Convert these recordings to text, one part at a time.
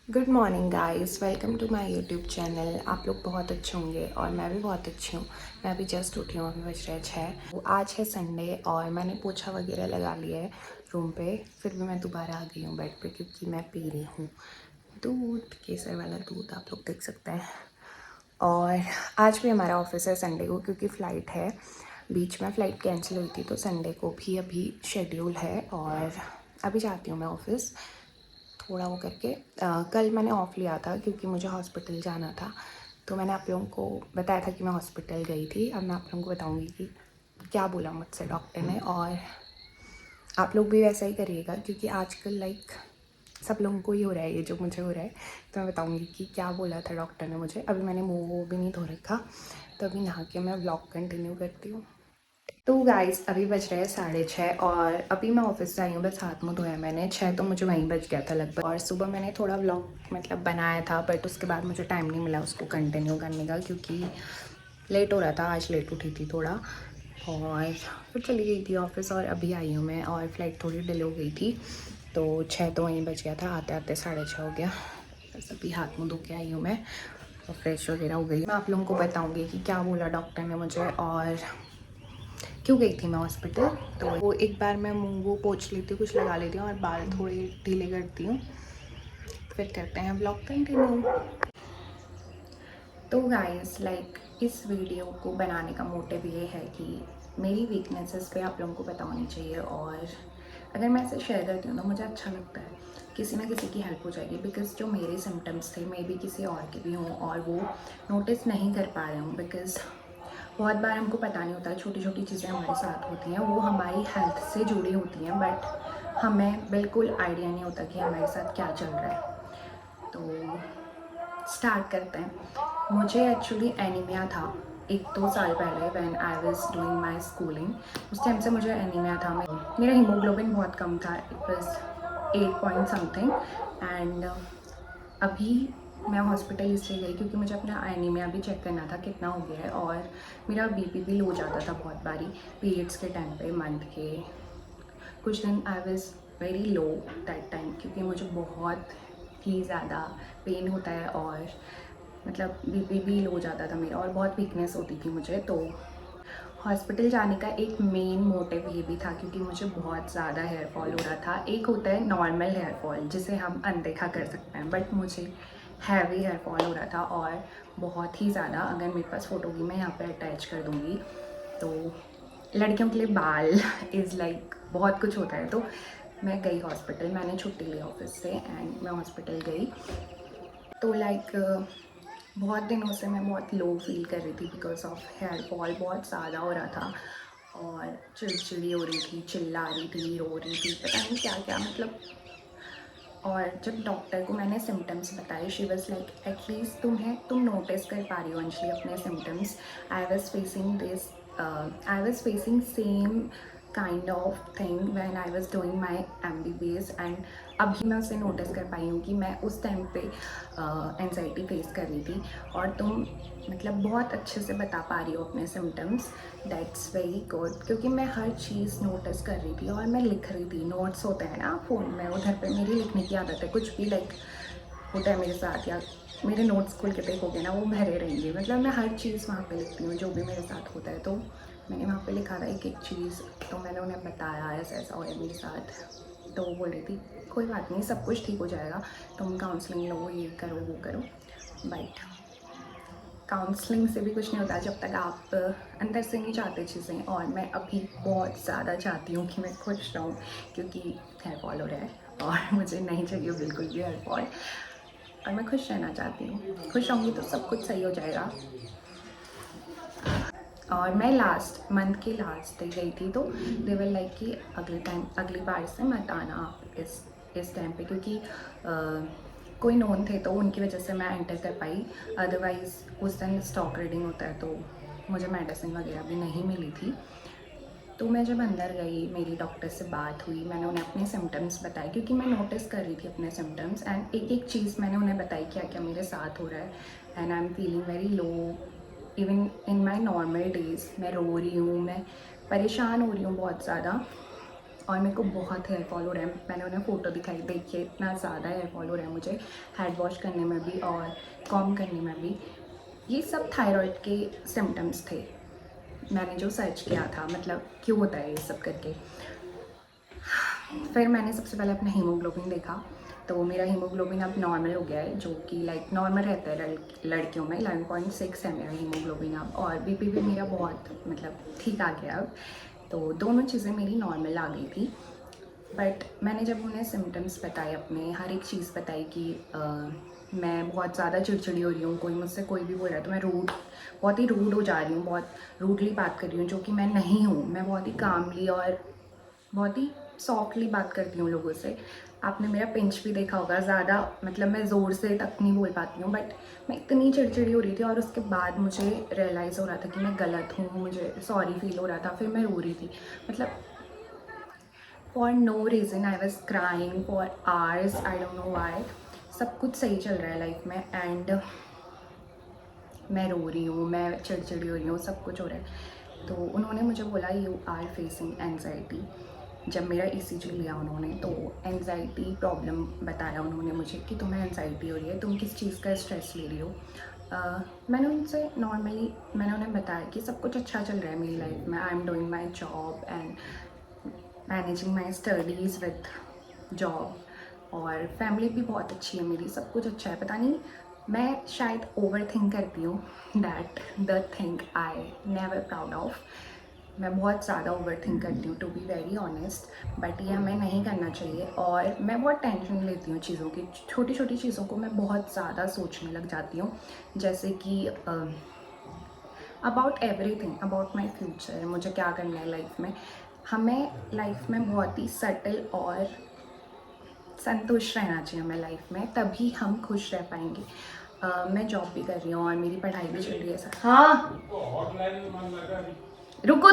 Good morning guys, welcome to my YouTube channel. आप लोग बहुत अच्छे होंगे और मैं भी बहुत अच्छी हूँ। मैं अभी जस्ट उठी हूँ, अभी बज रहे 6। तो आज है संडे और मैंने पोछा वगैरह लगा लिया है रूम पे। फिर भी मैं दोबारा आ गई हूँ बेड पे क्योंकि मैं पी रही हूँ दूध, केसर वाला दूध, आप लोग देख सकते हैं। और आज भी हमारा ऑफिस है संडे को क्योंकि फ़्लाइट है। बीच में फ़्लाइट कैंसिल हुई थी तो संडे को भी अभी शेड्यूल है और अभी जाती हूँ मैं ऑफ़िस थोड़ा वो करके। कल मैंने ऑफ़ लिया था क्योंकि मुझे हॉस्पिटल जाना था, तो मैंने आप लोगों को बताया था कि मैं हॉस्पिटल गई थी। अब मैं आप लोगों को बताऊंगी कि क्या बोला मुझसे डॉक्टर ने, और आप लोग भी वैसा ही करिएगा क्योंकि आजकल सब लोगों को ही हो रहा है ये जो मुझे हो रहा है। तो मैं बताऊंगी कि क्या बोला था डॉक्टर ने मुझे। अभी मैंने मुँह वो भी नहीं धो रखा, तो अभी नहा के मैं व्लॉग कंटिन्यू करती हूँ। तो गाइस अभी बज रहे हैं 6:30 और अभी मैं ऑफिस से आई हूँ। बस हाथ मुँह धोया मैंने, 6 तो मुझे वहीं बज गया था लगभग। और सुबह मैंने थोड़ा व्लॉग बनाया था, बट उसके बाद मुझे टाइम नहीं मिला उसको कंटिन्यू करने का क्योंकि लेट हो रहा था। आज लेट उठी थी थोड़ा और फिर चली गई थी ऑफिस और अभी आई हूँ मैं। और फ्लाइट थोड़ी डिले हो गई थी तो 6 तो वहीं बज गया था, आते आते 6:30 हो गया। बस अभी हाथ मुँह धो के आई हूँ मैं और फ्रेश वगैरह हो गई। मैं आप लोगों को बताऊँगी कि क्या बोला डॉक्टर ने मुझे और क्यों गई थी मैं हॉस्पिटल। तो वो एक बार मैं मुँह वो पोंछ लेती हूँ, कुछ लगा लेती हूँ और बाल थोड़े ढीले करती हूँ, फिर करते हैं ब्लॉग कंटिन्यू। तो गाइस इस वीडियो को बनाने का मोटिव ये है कि मेरी वीकनेसेस पे आप लोगों को पता होनी चाहिए, और अगर मैं इसे शेयर करती हूँ तो मुझे अच्छा लगता है, किसी ना किसी की हेल्प हो जाएगी। बिकॉज़ जो मेरे सिम्टम्स थे मे बी किसी और के भी हों और वो नोटिस नहीं कर पा रहे हूँ। बिकॉज़ बहुत बार हमको पता नहीं होता, छोटी छोटी चीज़ें हमारे साथ होती हैं, वो हमारी हेल्थ से जुड़ी होती हैं, बट हमें बिल्कुल आइडिया नहीं होता कि हमारे साथ क्या चल रहा है। तो स्टार्ट करते हैं। मुझे एक्चुअली एनीमिया था 1-2 साल पहले, when I was doing my schooling. उस टाइम से मुझे एनीमिया था। मेरा हीमोग्लोबिन बहुत कम था, it was 8 point something. And अभी मैं हॉस्पिटल इसलिए गई क्योंकि मुझे अपना एनीमिया भी चेक करना था कितना हो गया है, और मेरा बीपी भी लो जाता था बहुत बारी पीरियड्स के टाइम पे, मंथ के कुछ दिन I was very low that time क्योंकि मुझे बहुत ही ज़्यादा पेन होता है और बीपी भी लो हो जाता था मेरा और बहुत वीकनेस होती थी मुझे। तो हॉस्पिटल जाने का एक मेन मोटिव ये भी था क्योंकि मुझे बहुत ज़्यादा हेयर फॉल हो रहा था। एक होता है नॉर्मल हेयर फॉल जिसे हम अनदेखा कर सकते हैं, बट मुझे हैवी हेयर फॉल हो रहा था और बहुत ही ज़्यादा। अगर मेरे पास फ़ोटो भी मैं यहाँ पे अटैच कर दूँगी। तो लड़कियों के लिए बाल इज़ बहुत कुछ होता है। तो मैं गई हॉस्पिटल, मैंने छुट्टी ली ऑफिस से एंड मैं हॉस्पिटल गई। तो बहुत दिनों से मैं बहुत लो फील कर रही थी बिकॉज ऑफ हेयर फॉल बहुत ज़्यादा हो रहा था और चिड़चिड़ी हो रही थी, चिल्ला रही थी, रो रही थी, पता नहीं क्या क्या और जब डॉक्टर को मैंने सिम्टम्स बताए, शी वाज लाइक एटलीस्ट तुम नोटिस कर पा रही हो अंजलि अपने symptoms. I was facing same kind of thing when I was doing my MBBS. And अभी मैं उसे नोटिस कर पाई हूँ कि मैं उस टाइम पे एनजाइटी फेस कर रही थी और तुम बहुत अच्छे से बता पा रही हो अपने सिम्टम्स। दैट्स वेरी गुड क्योंकि मैं हर चीज़ नोटिस कर रही थी और मैं लिख रही थी। नोट्स होते हैं ना फ़ोन में, उधर पे मेरी लिखने की आदत है। कुछ भी होता है मेरे साथ या मेरे नोट्स खोल के देखोगे ना वो भरे रहेंगे। मैं हर चीज़ वहाँ पे लिखती हूँ जो भी मेरे साथ होता है। तो मैंने वहाँ पे लिखा था एक एक चीज़। तो मैंने उन्हें बताया ऐसा ऐसा हो है मेरे साथ। तो वो बोल रही थी कोई बात नहीं, सब कुछ ठीक हो जाएगा, तुम काउंसलिंग लो, ये करो वो करो। बट काउंसलिंग से भी कुछ नहीं होता जब तक आप अंदर से नहीं चाहते चीज़ें। और मैं अभी बहुत ज़्यादा चाहती हूँ कि मैं खुश रहूँ क्योंकि हेयर फॉल हो रहा है और मुझे नहीं चाहिए बिल्कुल भी हेयर फॉल, और मैं खुश रहना चाहती हूँ। खुश रहूँगी तो सब कुछ सही हो जाएगा। और मैं लास्ट मंथ की लास्ट डे गई थी तो देवर लाइक कि अगली बार से मत आना आप इस टाइम पे क्योंकि कोई नोन थे तो उनकी वजह से मैं एंटर कर पाई। अदरवाइज़ उस दिन स्टॉक रीडिंग होता है तो मुझे मेडिसिन वगैरह भी नहीं मिली थी। तो मैं जब अंदर गई, मेरी डॉक्टर से बात हुई, मैंने उन्हें अपने सिम्टम्स बताए क्योंकि मैं नोटिस कर रही थी अपने सिम्टम्स। एंड एक एक चीज़ मैंने उन्हें बताई क्या क्या मेरे साथ हो रहा है। And I am feeling very low even in my normal days. मैं रो रही हूँ, मैं परेशान हो रही हूँ बहुत ज़्यादा। और मेरे को बहुत हेयर फॉल हो रहा है। मैंने उन्हें फ़ोटो दिखाई, देखिए इतना ज़्यादा हेयर फॉल हो रहा है मुझे, हेड वॉश करने में भी और कॉम करने में भी। ये सब थायराइड के सिम्टम्स थे, मैंने जो सर्च किया था, मतलब क्यों होता है ये सब करके। फिर मैंने सबसे पहले अपना हीमोग्लोबिन देखा, तो मेरा हीमोग्लोबिन अब नॉर्मल हो गया है, जो कि लाइक नॉर्मल रहता है लड़कियों में। 11.6 है मेरा हीमोग्लोबिन अब, और बीपी भी मेरा बहुत मतलब ठीक आ गया अब। तो दोनों चीज़ें मेरी नॉर्मल आ गई थी। बट मैंने जब उन्हें सिम्टम्स बताए, अपने हर एक चीज़ बताई कि मैं बहुत ज़्यादा चिड़चिड़ी हो रही हूँ, कोई मुझसे कोई भी बोल रहा है तो मैं बहुत ही रूड हो जा रही हूँ, बहुत रूडली बात कर रही हूँ, जो कि मैं नहीं हूँ। मैं बहुत ही कामली और बहुत ही सॉफ्टली बात करती हूँ लोगों से। आपने मेरा पिंच भी देखा होगा, ज़्यादा मतलब मैं ज़ोर से तक नहीं बोल पाती हूँ, बट मैं इतनी चिड़चिड़ी हो रही थी। और उसके बाद मुझे रियलाइज़ हो रहा था कि मैं गलत हूँ, मुझे सॉरी फील हो रहा था, फिर मैं रो रही थी, मतलब for no reason I was crying for hours, I don't know why. सब कुछ सही चल रहा है लाइफ में एंड मैं रो रही हूँ, मैं चिड़चिड़ी हो रही हूँ, सब कुछ हो रहा है। तो उन्होंने मुझे बोला यू आर फेसिंग एंजाइटी। जब मेरा ECG लिया उन्होंने, तो एंजाइटी प्रॉब्लम बताया उन्होंने मुझे कि तुम्हें एंजाइटी हो रही है, तुम किस चीज़ का स्ट्रेस ले रही हो। मैंने उन्हें बताया कि सब कुछ अच्छा चल रहा है मेरी लाइफ में, I am doing my job and managing my studies with job, और फैमिली भी बहुत अच्छी है मेरी, सब कुछ अच्छा है। पता नहीं, मैं शायद ओवर थिंक करती हूँ, that the thing I never proud of. मैं बहुत ज़्यादा ओवर थिंक करती हूँ, to be very honest, but ये हमें नहीं करना चाहिए। और मैं बहुत टेंशन लेती हूँ चीज़ों की, छोटी छोटी चीज़ों को मैं बहुत ज़्यादा सोचने लग जाती हूँ, जैसे कि about everything, about my future, मुझे क्या करना है लाइफ में। हमें लाइफ में बहुत ही सटल और संतुष्ट रहना चाहिए हमें लाइफ में, तभी हम खुश रह पाएंगे। मैं जॉब भी कर रही हूँ और मेरी पढ़ाई भी चल रही है। हाँ, रुको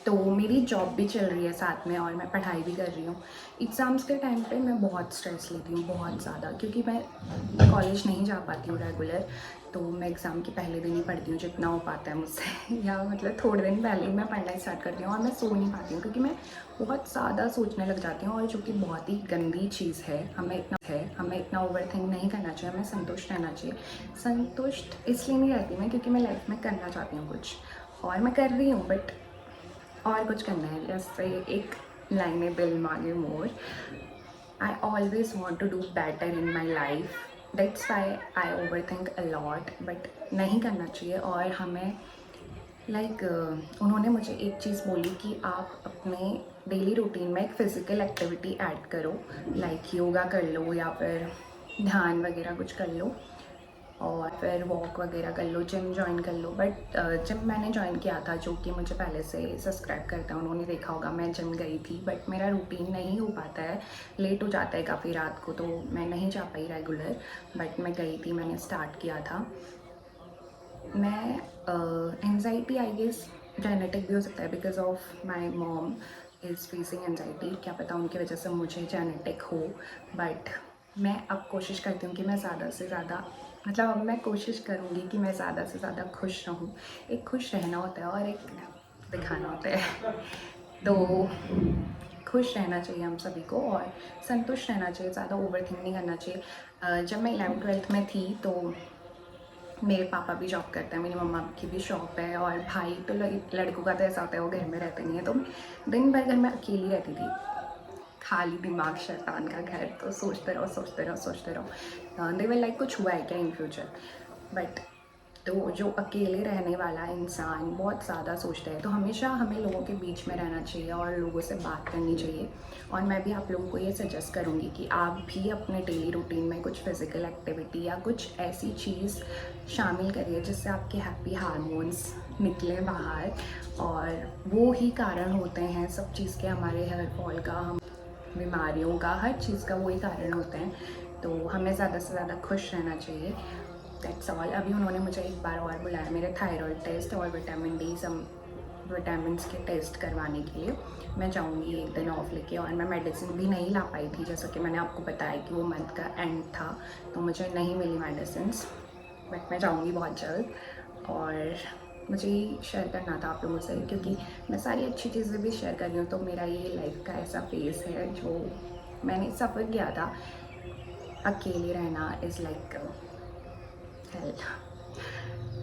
तो मेरी जॉब भी चल रही है साथ में और मैं पढ़ाई भी कर रही हूँ। एग्ज़ाम्स के टाइम पे मैं बहुत स्ट्रेस लेती हूँ, बहुत ज़्यादा, क्योंकि मैं कॉलेज नहीं जा पाती हूँ रेगुलर। तो मैं एग्ज़ाम के पहले दिन ही पढ़ती हूँ जितना हो पाता है मुझसे या मतलब थोड़े दिन पहले ही मैं पढ़ना स्टार्ट करती हूँ, और मैं सो नहीं पाती हूँ क्योंकि मैं बहुत ज़्यादा सोचने लग जाती हूँ, और जो कि बहुत ही गंदी चीज़ है। हमें इतना ओवर थिंक नहीं करना चाहिए, हमें संतुष्ट रहना चाहिए। संतुष्ट इसलिए नहीं रहती मैं, क्योंकि मैं लाइफ में करना चाहती हूँ कुछ, और मैं कर रही हूँ, बट और कुछ करना है। जैसे एक लाइन है, दिल मांगे more, I always want to do better in my life, that's why I over think a lot, but नहीं करना चाहिए। और हमें उन्होंने मुझे एक चीज़ बोली कि आप अपने डेली रूटीन में एक फ़िज़िकल एक्टिविटी ऐड करो, लाइक योगा कर लो या फिर ध्यान वगैरह कुछ कर लो, और फिर वॉक वगैरह कर लो, जिम ज्वाइन कर लो। बट जिम मैंने ज्वाइन किया था, जो कि मुझे पहले से सब्सक्राइब करता है, उन्होंने देखा होगा, मैं जिम गई थी, बट मेरा रूटीन नहीं हो पाता है, लेट हो जाता है काफ़ी रात को, तो मैं नहीं जा पाई रेगुलर। बट मैं गई थी, मैंने स्टार्ट किया था। मैं एंजाइटी आई गेस जेनेटिक भी हो सकता है, because of my mom is facing anxiety, क्या पता उनकी वजह से मुझे जेनेटिक हो। बट मैं अब कोशिश करती हूँ कि मैं ज़्यादा से ज़्यादा, मतलब अब मैं कोशिश करूँगी कि मैं ज़्यादा से ज़्यादा खुश रहूँ। एक खुश रहना होता है और एक दिखाना होता है, तो खुश रहना चाहिए हम सभी को और संतुष्ट रहना चाहिए, ज़्यादा ओवर थिंक नहीं करना चाहिए। जब मैं 11th-12th में थी, तो मेरे पापा भी जॉब करते हैं, मेरी मम्मा की भी शॉप है, और भाई तो लड़कों का तो ऐसा होता है वो घर में रहते नहीं है, तो दिन भर घर में अकेली रहती थी, खाली दिमाग शैतान का घर, तो सोचते रहो दे विल लाइक कुछ हुआ है क्या इन फ्यूचर। बट तो जो अकेले रहने वाला इंसान बहुत ज़्यादा सोचता है, तो हमेशा हमें लोगों के बीच में रहना चाहिए और लोगों से बात करनी चाहिए। और मैं भी आप लोगों को ये सजेस्ट करूँगी कि आप भी अपने डेली रूटीन में कुछ फिज़िकल एक्टिविटी या कुछ ऐसी चीज़ शामिल करिए जिससे आपके हैप्पी हार्मोन्स निकलें बाहर, और वो ही कारण होते हैं सब चीज़ के, हमारे हेयर फॉल का, हम बीमारियों का, हर चीज़ का वही कारण होते हैं। तो हमें ज़्यादा से ज़्यादा खुश रहना चाहिए, दैट्स ऑल। अभी उन्होंने मुझे एक बार और बुलाया मेरे थायराइड टेस्ट और विटामिन डी, सम विटामिन्स के टेस्ट करवाने के लिए। मैं जाऊँगी एक दिन ऑफ लेके, और मैं मेडिसिन भी नहीं ला पाई थी, जैसा कि मैंने आपको बताया कि वो मंथ का एंड था, तो मुझे नहीं मिली मेडिसिन, बट मैं जाऊँगी बहुत जल्द। और मुझे ही शेयर करना था आप लोगों से, क्योंकि मैं सारी अच्छी चीज़ें भी शेयर कर रही हूँ। तो मेरा ये लाइफ का ऐसा फेज़ है जो मैंने सफ़र किया था। अकेले रहना इज़ लाइक हेल।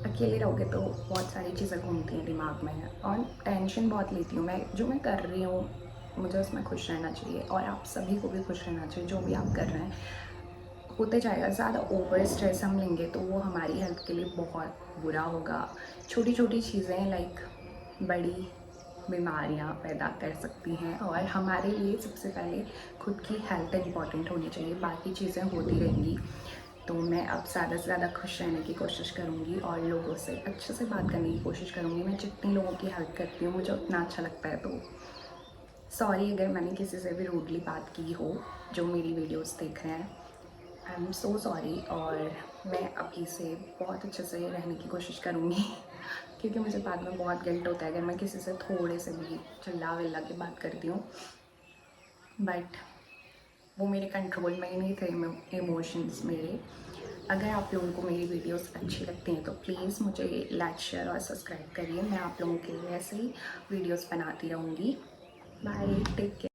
अकेले रहोगे तो बहुत सारी चीज़ें घूमती हैं दिमाग में और टेंशन बहुत लेती हूँ मैं। जो मैं कर रही हूँ मुझे उसमें खुश रहना चाहिए और आप सभी को भी खुश रहना चाहिए जो भी आप कर रहे हैं। होते जाएगा, ज़्यादा ओवर स्ट्रेस हम लेंगे तो वो हमारी हेल्थ के लिए बहुत बुरा होगा। छोटी छोटी चीज़ें लाइक बड़ी बीमारियां पैदा कर सकती हैं और हमारे लिए सबसे पहले खुद की हेल्थ इम्पॉर्टेंट होनी चाहिए, बाकी चीज़ें होती रहेंगी। तो मैं अब ज़्यादा से ज़्यादा खुश रहने की कोशिश करूँगी और लोगों से अच्छे से बात करने की कोशिश करूँगी। मैं जितने लोगों की हेल्प करती हूँ मुझे उतना अच्छा लगता है। तो सॉरी अगर मैंने किसी से भी रूडली बात की हो जो मेरी वीडियोस देख रहे हैं। I am so sorry. और मैं अभी से बहुत अच्छे से रहने की कोशिश करूँगी क्योंकि मुझे बाद में बहुत गिल्ट होता है अगर मैं किसी से थोड़े से भी चिल्ला विल्ला के बात करती हूँ। बट वो मेरे कंट्रोल में ही नहीं थे इमोशंस मेरे। अगर आप लोगों को मेरी वीडियोस अच्छी लगती हैं तो प्लीज़ मुझे लाइक शेयर और सब्सक्राइब करिए। मैं आप लोगों के लिए ऐसे ही वीडियोस बनाती रहूँगी। Bye, take care.